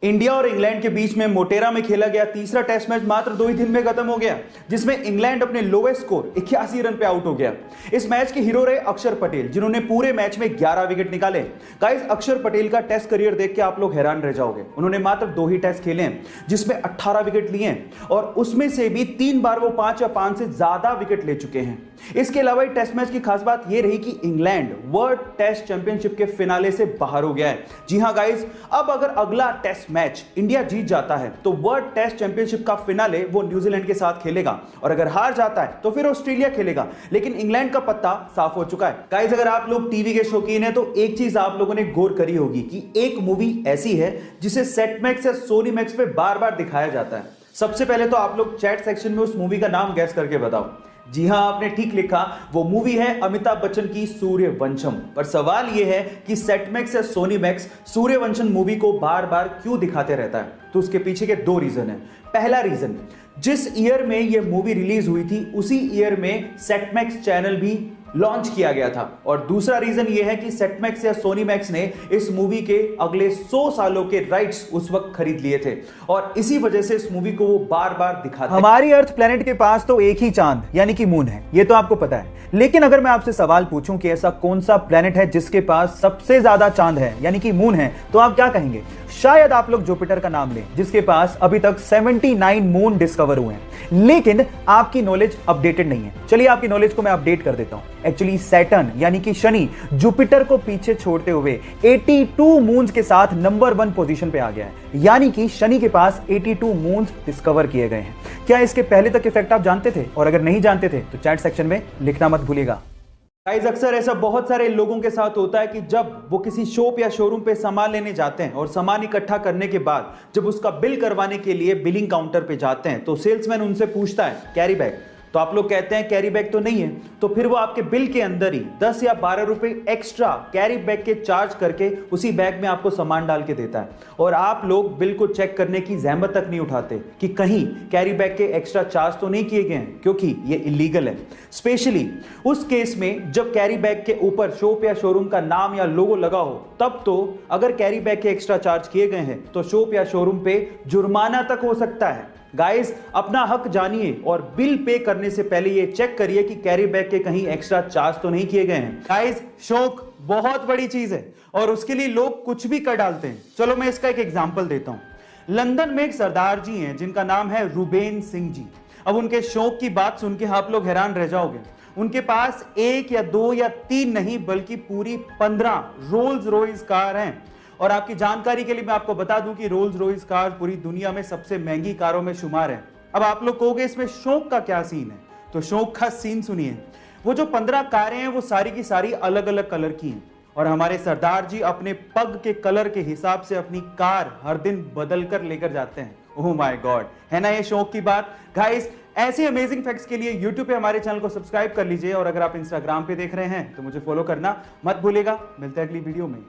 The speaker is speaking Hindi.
इंडिया और इंग्लैंड के बीच में मोटेरा में खेला गया तीसरा टेस्ट मैच मात्र 2 ही दिन में खत्म हो गया, जिसमें इंग्लैंड अपने लोवेस्ट स्कोर 81 रन पे आउट हो गया। इस मैच के हीरो रहे अक्षर पटेल, जिन्होंने पूरे मैच में 11 विकेट निकाले। गाइस, अक्षर पटेल का टेस्ट करियर देख के आप लोग हैरान रह जाओगे। उन्होंने मात्र 2 ही टेस्ट खेले हैं, जिसमें 18 विकेट लिए हैं और उसमें से भी 3 बार वो 5 या 5 से ज्यादा विकेट ले चुके हैं। इसके अलावा टेस्ट मैच की खास बात यह रही कि इंग्लैंड वर्ल्ड टेस्ट चैंपियनशिप के फिनाले से बाहर हो गया है। जी हां गाइस, अब अगर अगला टेस्ट मैच इंडिया जीत जाता है तो वर्ल्ड टेस्ट चैंपियनशिप का फिनाले वो न्यूजीलैंड के साथ खेलेगा, और अगर हार जाता है तो फिर ऑस्ट्रेलिया खेलेगा। लेकिन इंग्लैंड का पत्ता साफ हो चुका है। गाइस, अगर आप लोग टीवी के शौकीन हैं तो एक चीज आप लोगों ने गौर करी होगी कि एक मूवी ऐसी है जिसे सेट मैक्स या सोनी मैक्स पे बार बार दिखाया जाता है। सबसे पहले तो आप लोग चैट सेक्शन में उस मूवी का नाम गैस करके बताओ। जी हां, आपने ठीक लिखा, वो मूवी है अमिताभ बच्चन की सूर्यवंशम। पर सवाल यह है कि सेट मैक्स या सोनी मैक्स सूर्यवंशम मूवी को बार बार क्यों दिखाते रहता है? तो उसके पीछे के 2 रीजन है। पहला रीजन, जिस ईयर में यह मूवी रिलीज हुई थी उसी ईयर में सेट मैक्स चैनल भी लॉन्च किया गया था, और दूसरा रीजन यह है कि सेट मैक्स या सोनी मैक्स ने इस मूवी के अगले 100 सालों के राइट्स उस वक्त खरीद लिए थे, और इसी वजह से इस मूवी को वो बार बार दिखाते हैं। हमारी अर्थ प्लेनेट के पास तो एक ही चांद यानी कि मून है, ये तो आपको पता है। लेकिन अगर मैं आपसे सवाल पूछूं कि ऐसा कौन सा प्लेनेट है जिसके पास सबसे ज्यादा चांद है यानी कि मून है, तो आप क्या कहेंगे? शायद आप लोग जुपिटर का नाम लें, जिसके पास अभी तक 79 मून डिस्कवर हुए हैं। लेकिन आपकी नॉलेज अपडेटेड नहीं है। चलिए आपकी नॉलेज को मैं अपडेट कर देता हूं। एक्चुअली सैटर्न यानी कि शनि जुपिटर को पीछे छोड़ते हुए 82 मून्स के साथ नंबर 1 पोजीशन पे आ गया है, यानी कि शनि के पास 82 मून्स डिस्कवर किए गए हैं। क्या इसके पहले तक इफेक्ट आप जानते थे? और अगर नहीं जानते थे तो चैट सेक्शन में लिखना मत भूलिएगा। गाइस, अक्सर ऐसा बहुत सारे लोगों के साथ होता है कि जब वो किसी शॉप या शोरूम पे सामान लेने जाते हैं और सामान इकट्ठा करने के बाद जब उसका बिल करवाने के लिए बिलिंग काउंटर पे जाते हैं तो सेल्समैन उनसे पूछता है कैरी बैग, तो आप लोग कहते हैं कैरी बैग तो नहीं है, तो फिर वो आपके बिल के अंदर ही 10 या 12 रुपए एक्स्ट्रा कैरी बैग के चार्ज करके उसी बैग में आपको सामान डाल के देता है, और आप लोग बिल को चेक करने की जहमत तक नहीं उठाते कि कहीं कैरी बैग के एक्स्ट्रा चार्ज तो नहीं किए गए हैं, क्योंकि ये इलीगल है। स्पेशली उस केस में जब कैरी बैग के ऊपर शॉप या शोरूम का नाम या लोगो लगा हो, तब तो अगर कैरी बैग के एक्स्ट्रा चार्ज किए गए हैं तो शॉप या शोरूम पे जुर्माना तक हो सकता है। गाइस, अपना हक जानिए और बिल पे करने से पहले ये चेक करिए कि कैरी बैग के कहीं एक्स्ट्रा चार्ज तो नहीं किए गए हैं। गाइस, शौक बहुत बड़ी चीज है और उसके लिए लोग कुछ भी कर डालते हैं। चलो मैं इसका एक एग्जांपल देता हूं। लंदन में एक सरदार जी हैं जिनका नाम है रुबेन सिंह जी। अब उनके शौक की बात सुन के आप लोग हैरान रह जाओगे। उनके पास 1 या 2 या 3 नहीं बल्कि पूरी 15 रोल्स रॉयस कार हैं। और आपकी जानकारी के लिए मैं आपको बता दूं कि रोल्स रॉयस कार पूरी दुनिया में सबसे महंगी कारों में शुमार है। अब आप लोग कहोगे इसमें शौक का क्या सीन है? तो शौक का सीन सुनिए। वो जो 15 कारें हैं वो सारी की सारी अलग अलग कलर की हैं, और हमारे सरदार जी अपने पग के कलर के हिसाब से अपनी कार हर दिन बदल कर लेकर जाते हैं। ओह माय गॉड, है ना ये शौक की बात? गाइस, ऐसे अमेजिंग फैक्ट्स के लिए यूट्यूब पे हमारे चैनल को सब्सक्राइब कर लीजिए, और अगर आप इंस्टाग्राम पे देख रहे हैं तो मुझे फॉलो करना मत भूलिएगा। मिलते हैं अगली वीडियो में।